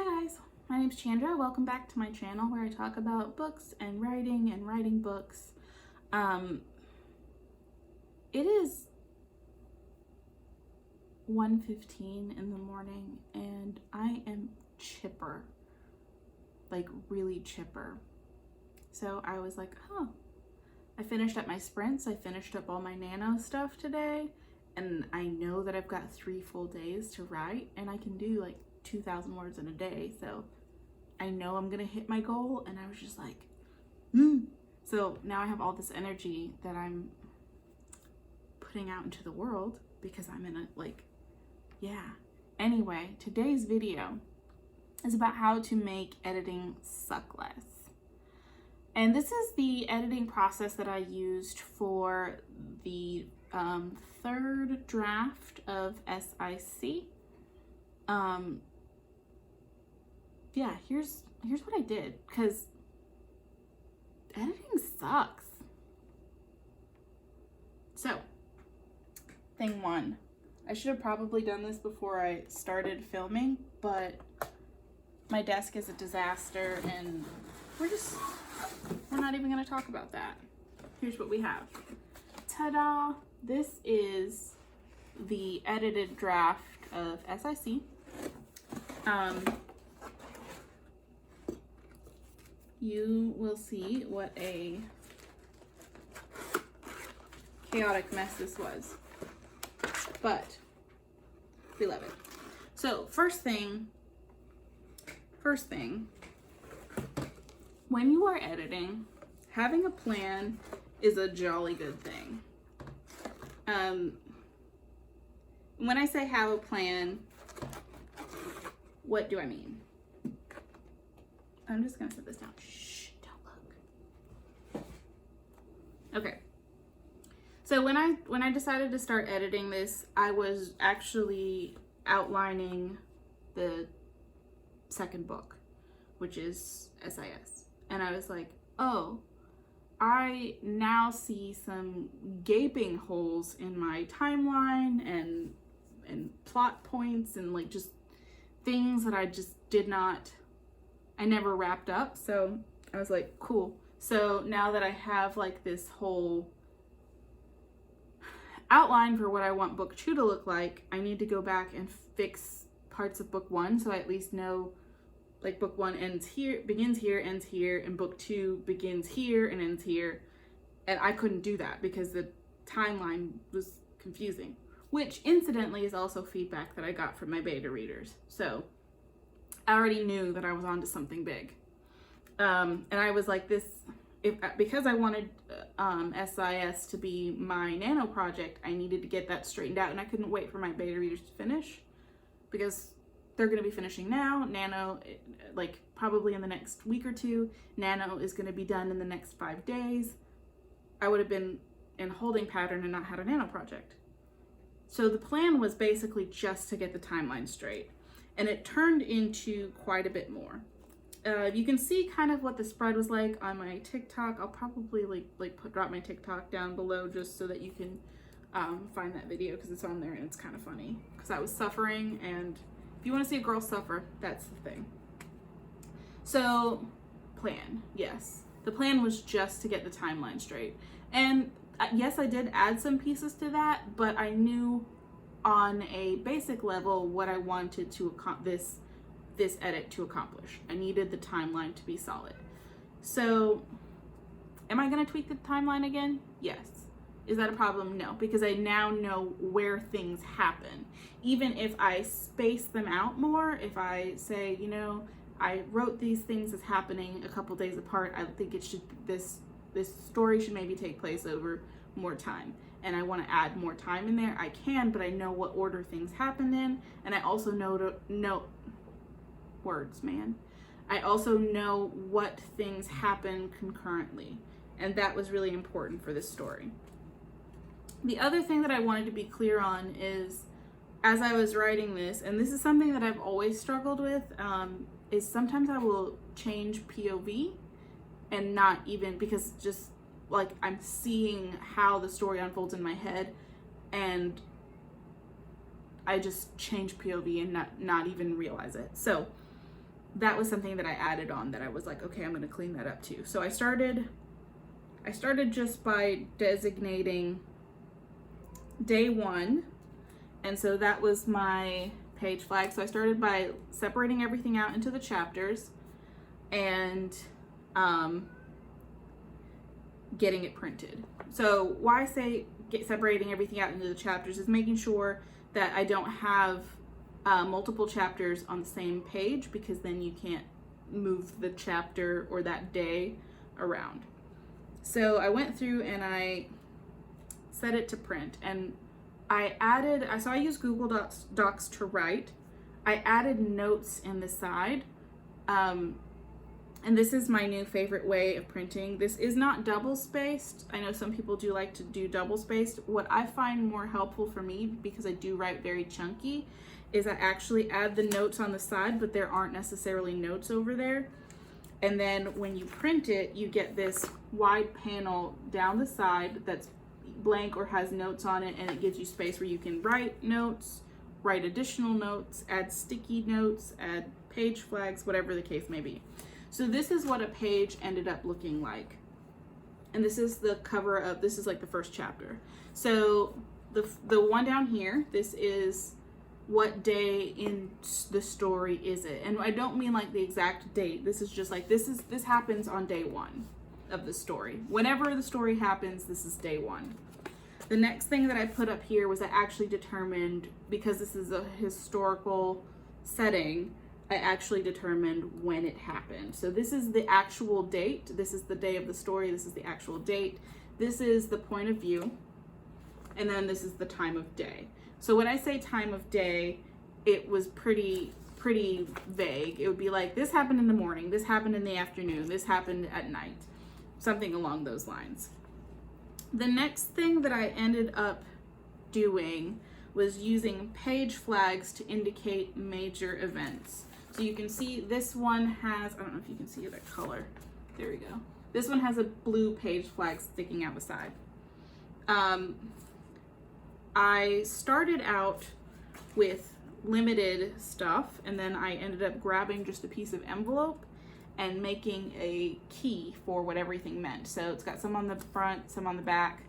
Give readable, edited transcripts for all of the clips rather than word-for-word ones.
Hi guys, my name's Chandra. Welcome back to my channel where I talk about books and writing books. It is 1:15 in the morning and I am chipper, like really chipper. So I was like, oh, I finished up my sprints. I finished up all my nano stuff today, and I know that I've got 3 full days to write, and I can do like 2,000 words in a day, so I know I'm gonna hit my goal. And I was just like, So now I have all this energy that I'm putting out into the world because I'm in a Anyway, today's video is about how to make editing suck less. And this is the editing process that I used for the third draft of SIC. Here's what I did, because editing sucks. So, thing one, I should have probably done this before I started filming, but my desk is a disaster and we're not even gonna talk about that. Here's what we have. Ta-da! This is the edited draft of SIC. You will see what a chaotic mess this was, but we love it. So first thing, when you are editing, having a plan is a jolly good thing. When I say have a plan, what do I mean? I'm just gonna set this down. Shh, don't look. Okay. So when I decided to start editing this, I was actually outlining the second book, which is SIS. And I was like, oh, I now see some gaping holes in my timeline and plot points and like just things that I just I never wrapped up. So I was like, cool. So now that I have like this whole outline for what I want book 2 to look like, I need to go back and fix parts of book 1 so I at least know like book 1 ends here, begins here, ends here, and book 2 begins here and ends here. And I couldn't do that because the timeline was confusing, which incidentally is also feedback that I got from my beta readers. So I already knew that I was onto something big. And I was like, because I wanted SIS to be my nano project, I needed to get that straightened out, and I couldn't wait for my beta readers to finish because they're going to be finishing now. Nano, like probably in the next week or 2. Nano is going to be done in the next 5 days. I would have been in holding pattern and not had a nano project. So the plan was basically just to get the timeline straight. And it turned into quite a bit more. You can see kind of what the spread was like on my TikTok. I'll probably drop my TikTok down below just so that you can find that video, because it's on there and it's kind of funny. Because I was suffering, and if you want to see a girl suffer, that's the thing. So, plan, yes. The plan was just to get the timeline straight. And yes, I did add some pieces to that, but I knew on a basic level what I wanted to this edit to accomplish. I needed the timeline to be solid. So am I going to tweak the timeline again? Yes. Is that a problem? No, because I now know where things happen. Even if I space them out more, if I say, I wrote these things as happening a couple days apart, I think it should, this story should maybe take place over more time, and I want to add more time in there, I can, but I know what order things happen in, and I also know I also know what things happen concurrently, and that was really important for this story. The other thing that I wanted to be clear on is, as I was writing this, and this is something that I've always struggled with, is sometimes I will change POV and not even, because just like I'm seeing how the story unfolds in my head, and I just change POV and not even realize it. So that was something that I added on that I was like, okay, I'm going to clean that up too. So I started just by designating day 1, and so that was my page flag. So I started by separating everything out into the chapters and getting it printed. So why I say separating everything out into the chapters is making sure that I don't have multiple chapters on the same page, because then you can't move the chapter or that day around. So I went through and I set it to print, and I use Google Docs to write. I added notes in the side, and this is my new favorite way of printing. This is not double spaced. I know some people do like to do double spaced. What I find more helpful for me, because I do write very chunky, is I actually add the notes on the side, but there aren't necessarily notes over there. And then when you print it, you get this wide panel down the side that's blank or has notes on it, and it gives you space where you can write notes, write additional notes, add sticky notes, add page flags, whatever the case may be. So this is what a page ended up looking like. And this is the cover of, this is like the first chapter. So the one down here, this is what day in the story is it? And I don't mean like the exact date. This is just like, this happens on day 1 of the story. Whenever the story happens, this is day 1. The next thing that I put up here was I actually determined, because this is a historical setting, I actually determined when it happened. So this is the actual date. This is the day of the story. This is the actual date. This is the point of view. And then this is the time of day. So when I say time of day, it was pretty vague. It would be like, this happened in the morning, this happened in the afternoon, this happened at night, something along those lines. The next thing that I ended up doing was using page flags to indicate major events. So you can see this one has, I don't know if you can see that color. There we go. This one has a blue page flag sticking out the side. I started out with limited stuff, and then I ended up grabbing just a piece of envelope and making a key for what everything meant. So it's got some on the front, some on the back.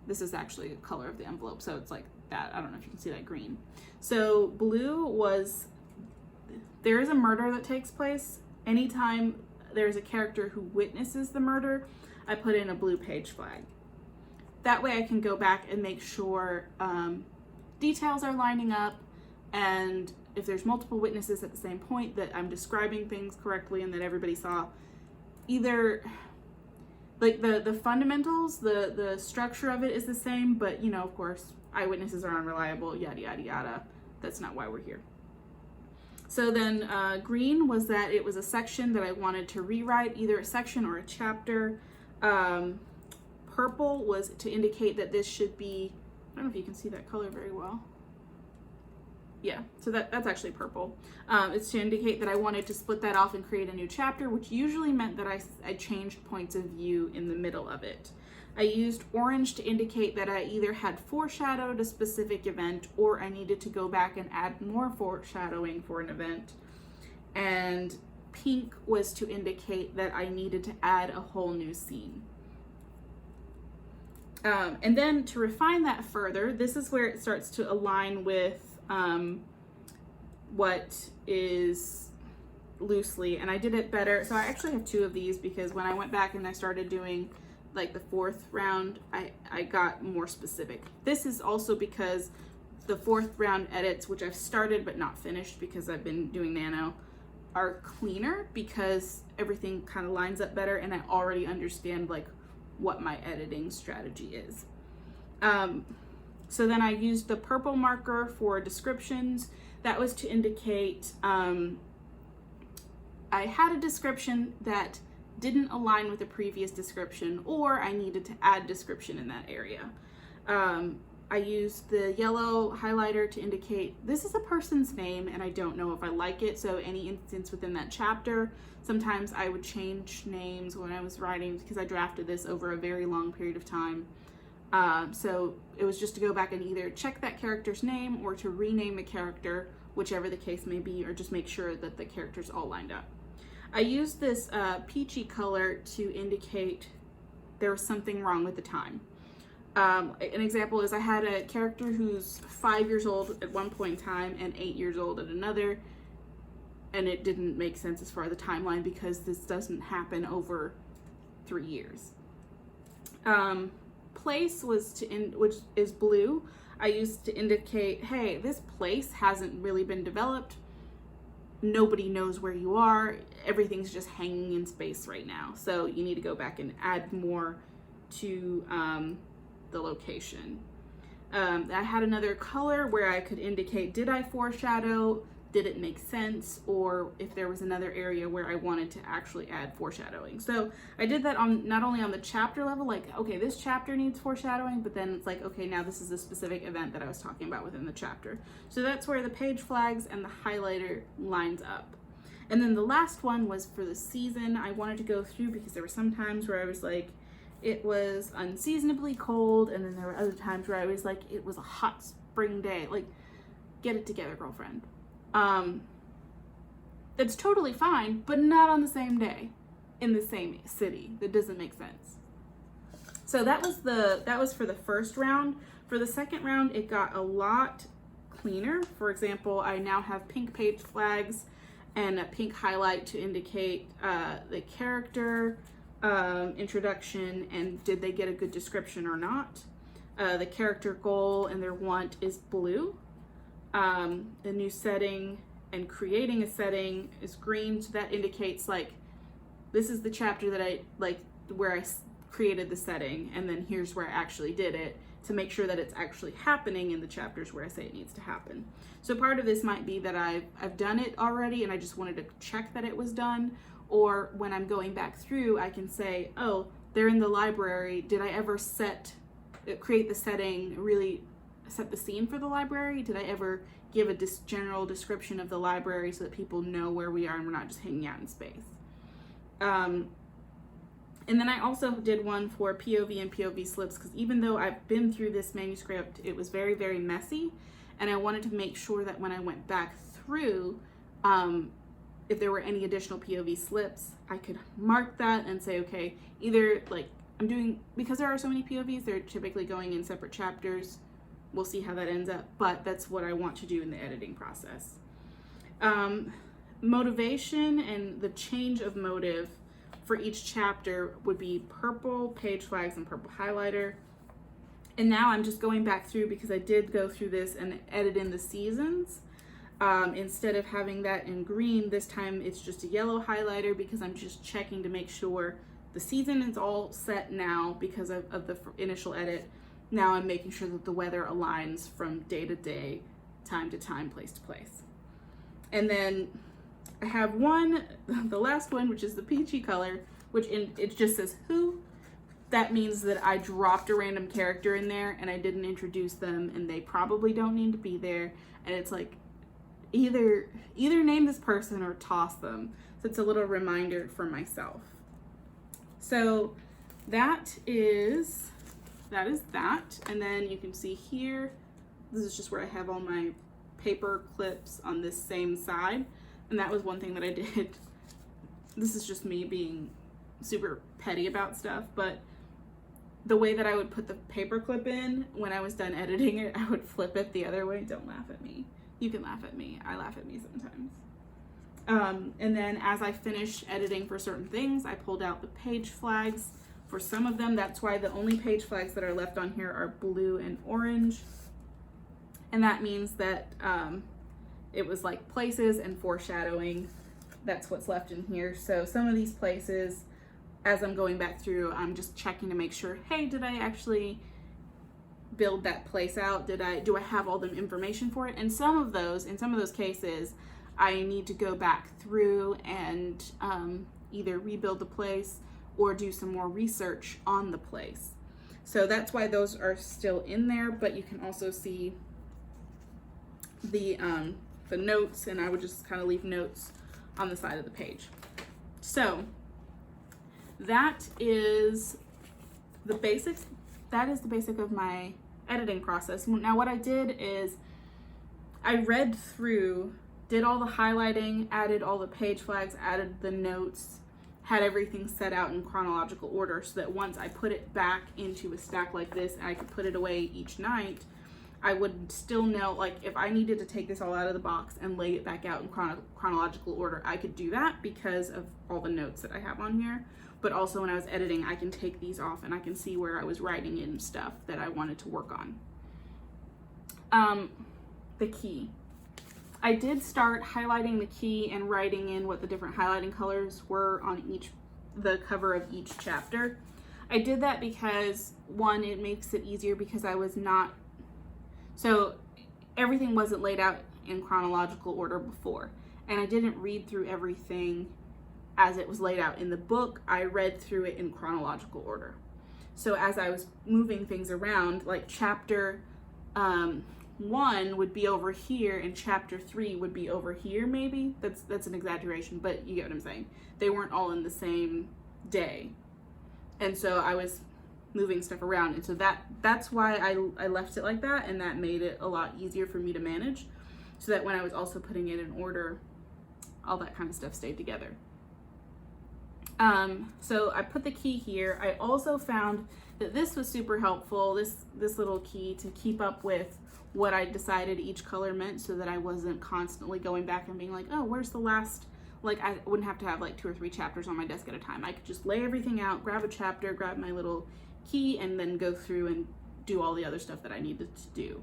This is actually the color of the envelope, so it's like that. I don't know if you can see that green. So blue was, there is a murder that takes place. Anytime there's a character who witnesses the murder, I put in a blue page flag. That way I can go back and make sure details are lining up, and if there's multiple witnesses at the same point, that I'm describing things correctly and that everybody saw either, like the fundamentals, the structure of it is the same, but you know, of course, eyewitnesses are unreliable, yada, yada, yada. That's not why we're here. So then green was that it was a section that I wanted to rewrite, either a section or a chapter. Purple was to indicate that this should be, I don't know if you can see that color very well. Yeah, so that's actually purple. It's to indicate that I wanted to split that off and create a new chapter, which usually meant that I changed points of view in the middle of it. I used orange to indicate that I either had foreshadowed a specific event or I needed to go back and add more foreshadowing for an event. And pink was to indicate that I needed to add a whole new scene. And then to refine that further, this is where it starts to align with what is loosely, and I did it better. So I actually have 2 of these, because when I went back and I started doing like the 4th round, I got more specific. This is also because the 4th round edits, which I've started but not finished because I've been doing nano, are cleaner because everything kind of lines up better and I already understand like what my editing strategy is. So then I used the purple marker for descriptions. That was to indicate I had a description that didn't align with the previous description, or I needed to add description in that area. I used the yellow highlighter to indicate this is a person's name and I don't know if I like it. So any instance within that chapter, sometimes I would change names when I was writing because I drafted this over a very long period of time. So it was just to go back and either check that character's name or to rename the character whichever the case may be, or just make sure that the characters all lined up. I used this peachy color to indicate there was something wrong with the time. An example is I had a character who's 5 years old at one point in time and 8 years old at another, and it didn't make sense as far as the timeline because this doesn't happen over 3 years. Place was which is blue. I used to indicate, hey, this place hasn't really been developed. Nobody knows where you are. Everything's just hanging in space right now. So you need to go back and add more to the location. I had another color where I could indicate, did I foreshadow? Did it make sense? Or if there was another area where I wanted to actually add foreshadowing. So I did that on not only on the chapter level, like, okay, this chapter needs foreshadowing, but then it's like, okay, now this is a specific event that I was talking about within the chapter. So that's where the page flags and the highlighter lines up. And then the last one was for the season. I wanted to go through because there were some times where I was like, it was unseasonably cold, and then there were other times where I was like, it was a hot spring day. Like, get it together, girlfriend. That's totally fine, but not on the same day in the same city. That doesn't make sense. So that was for the first round. For the second round, it got a lot cleaner. For example, I now have pink page flags and a pink highlight to indicate the character introduction and did they get a good description or not. The character goal and their want is blue. The new setting and creating a setting is green, so that indicates like this is the chapter that I like where I created the setting, and then here's where I actually did it to make sure that it's actually happening in the chapters where I say it needs to happen. So part of this might be that I've done it already and I just wanted to check that it was done, or when I'm going back through I can say, oh, they're in the library, did I ever create the setting, really set the scene for the library? Did I ever give a general description of the library so that people know where we are and we're not just hanging out in space? And then I also did one for POV and POV slips, because even though I've been through this manuscript, it was very, very messy, and I wanted to make sure that when I went back through, if there were any additional POV slips, I could mark that and say, okay, either like because there are so many POVs, they're typically going in separate chapters. We'll see how that ends up, but that's what I want to do in the editing process. Motivation and the change of motive for each chapter would be purple page flags and purple highlighter. And now I'm just going back through because I did go through this and edit in the seasons. Instead of having that in green, this time it's just a yellow highlighter because I'm just checking to make sure the season is all set now because of the initial edit. Now I'm making sure that the weather aligns from day to day, time to time, place to place. And then I have the last one, which is the peachy color, which it just says who. That means that I dropped a random character in there and I didn't introduce them and they probably don't need to be there. And it's like, either name this person or toss them. So it's a little reminder for myself. So that is that. And then you can see here, this is just where I have all my paper clips on this same side. And that was one thing that I did. This is just me being super petty about stuff, but the way that I would put the paper clip in when I was done editing it, I would flip it the other way. Don't laugh at me. You can laugh at me. I laugh at me sometimes. And then as I finished editing for certain things, I pulled out the page flags. For some of them, that's why the only page flags that are left on here are blue and orange. And that means that it was like places and foreshadowing. That's what's left in here. So some of these places, as I'm going back through, I'm just checking to make sure, hey, did I actually build that place out? Do I have all the information for it? And in some of those cases, I need to go back through and either rebuild the place or do some more research on the place. So that's why those are still in there, but you can also see the notes, and I would just kind of leave notes on the side of the page. So that is the basics. That is the basic of my editing process. Now what I did is I read through, did all the highlighting, added all the page flags, added the notes, had everything set out in chronological order so that once I put it back into a stack like this and I could put it away each night, I would still know, like, if I needed to take this all out of the box and lay it back out in chronological order, I could do that because of all the notes that I have on here. But also when I was editing, I can take these off and I can see where I was writing in stuff that I wanted to work on. The key. I did start highlighting the key and writing in what the different highlighting colors were on the cover of each chapter. I did that because, one, it makes it easier because I was not, so everything wasn't laid out in chronological order before, and I didn't read through everything as it was laid out in the book. I read through it in chronological order. So as I was moving things around, like chapter 1 would be over here and chapter 3 would be over here, maybe. That's an exaggeration, but you get what I'm saying. They weren't all in the same day. And so I was moving stuff around, and so that's why I left it like that, and that made it a lot easier for me to manage, so that when I was also putting it in order, all that kind of stuff stayed together. So I put the key here. I also found that this was super helpful, this little key, to keep up with what I decided each color meant, so that I wasn't constantly going back and being like, oh, where's the last, like, I wouldn't have to have like 2 or 3 chapters on my desk at a time. I could just lay everything out, grab a chapter, grab my little key, and then go through and do all the other stuff that I needed to do.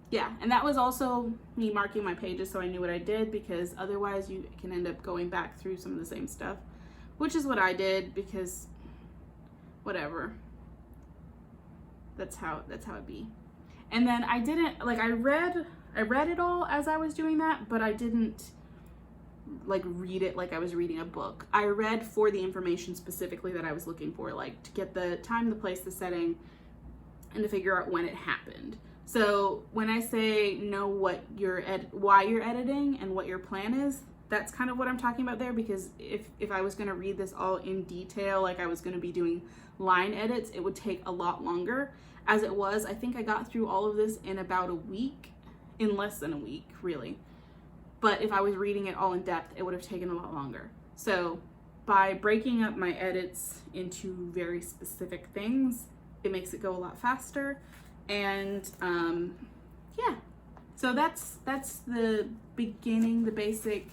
Yeah, and that was also me marking my pages so I knew what I did, because otherwise you can end up going back through some of the same stuff, which is what I did, because whatever. That's how it be. And then I didn't, like, I read it all as I was doing that, but I didn't like read it like I was reading a book. I read for the information specifically that I was looking for, like to get the time, the place, the setting, and to figure out when it happened. So when I say know what why you're editing and what your plan is, that's kind of what I'm talking about there, because if I was going to read this all in detail, like I was going to be doing line edits, it would take a lot longer. As it was, I think I got through all of this in about a week, in less than a week, really. But if I was reading it all in depth, it would have taken a lot longer. So by breaking up my edits into very specific things, it makes it go a lot faster. And yeah, so that's the beginning, the basic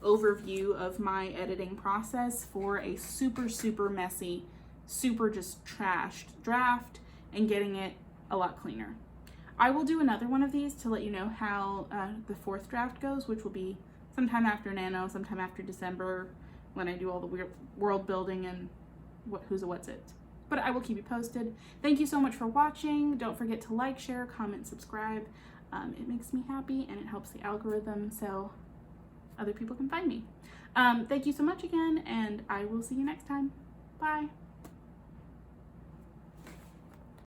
overview of my editing process for a super messy, super just trashed draft, and getting it a lot cleaner. I will do another one of these to let you know how the 4th draft goes, which will be sometime after Nano, sometime after December, when I do all the weird world building and who's a what's it. But I will keep you posted. Thank you so much for watching. Don't forget to like, share, comment, subscribe. It makes me happy and it helps the algorithm so other people can find me. Thank you so much again, and I will see you next time. Bye.